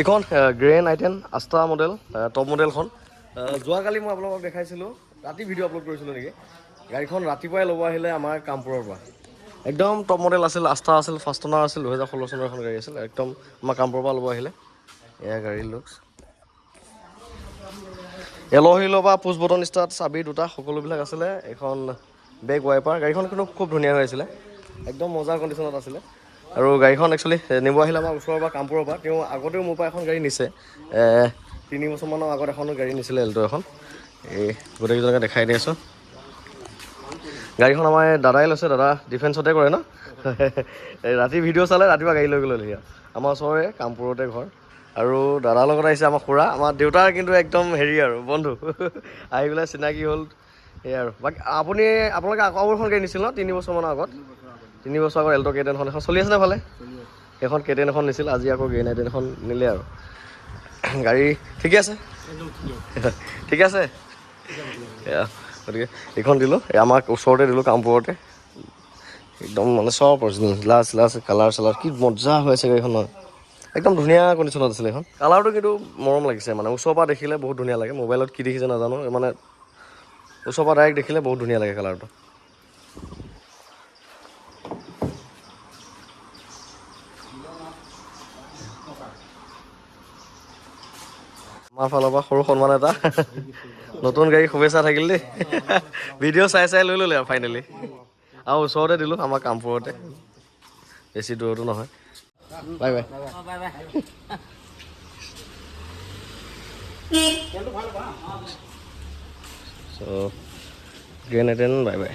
এইখন grand আই10 আষ্টা model top মডেলখন যোৱাকালি মই আপোনালোকক দেখাইছিলোঁ ৰাতি ভিডিঅ' আপলোড কৰিছিলোঁ নেকি গাড়ীখন ৰাতিপুৱাই ল'ব আহিলে আমাৰ কামপুৰৰ পৰা একদম টপ মডেল আছিল আষ্টা আছিল ফাৰ্ষ্ট অনাৰ আছিল 2016 চনৰ এখন গাড়ী আছিল একদম আমাৰ কামপুৰৰ পৰা ল'ব আহিলে এয়া গাড়ী লুকছ এলহিল বা পুছ বটন ষ্টাৰ্ট চাবি দুটা সকলোবিলাক আছিলে এখন বেক ৱাইপাৰ গাড়ীখন কিন্তু খুব ধুনীয়া হৈ আছিলে একদম মজাৰ কণ্ডিশ্যনত আছিলে আৰু গাড়ীখন একচুৱেলি নিব আহিলে আমাৰ ওচৰৰ পৰা কামপুৰৰ পৰা তেওঁ আগতেও মোৰ পৰা এখন গাড়ী নিছে 3 বছৰমানৰ আগত এখন গাড়ী নিছিলে এল্টো এখন এই গোটেইকেইজনকে দেখাই দি আছোঁ গাড়ীখন আমাৰ দাদাই লৈছে দাদা ডিফেন্সতে কৰে ন এই ৰাতি ভিডিঅ' চালে ৰাতিপুৱা গাড়ী লৈ গ'লে আমাৰ ওচৰৰে কামপুৰতে ঘৰ আৰু দাদাৰ লগত আহিছে আমাৰ খুৰা আমাৰ দেউতাৰ কিন্তু একদম হেৰি আৰু বন্ধু আহি পেলাই চিনাকি হ'ল এই আৰু বাকী আপোনালোকে আকৌ এখন গাড়ী নিছিল ন 3 বছৰমানৰ আগত 3 বছৰ আগত এল্টো কেটেনখন এখন চলি আছেনে ভালে এখন কেটেন এখন নিছিল আজি আকৌ গ্ৰেন আই10 এখন নিলে আৰু গাড়ী ঠিকে আছে ঠিকে আছে গতিকে এইখন দিলোঁ আমাক ওচৰতে দিলোঁ কামপুৰতে একদম মানে চব অৰিজিনেল গ্লাছ কালাৰ চালাৰ কি মজা হৈ আছে গাড়ীখনৰ একদম ধুনীয়া কণ্ডিশ্যনত আছিলে এইখন কালাৰটো কিন্তু মৰম লাগিছে মানে ওচৰৰ পৰা দেখিলে বহুত ধুনীয়া লাগে মোবাইলত কি দেখিছে নাজানো মানে ওচৰৰ পৰা ডাইৰেক্ট দেখিলে বহুত ধুনীয়া লাগে কালাৰটো আমাৰ ফালৰ পৰা সৰু সন্মান এটা নতুন গাড়ী শুভেচ্ছা থাকিল দেই ভিডিঅ' চাই লৈ ল'লে আৰু ফাইনেলি আৰু ওচৰতে দিলোঁ আমাৰ কামপুৰতে বেছি দূৰতো নহয় বাই বাই চ' গ্ৰেন আই10 বাই বাই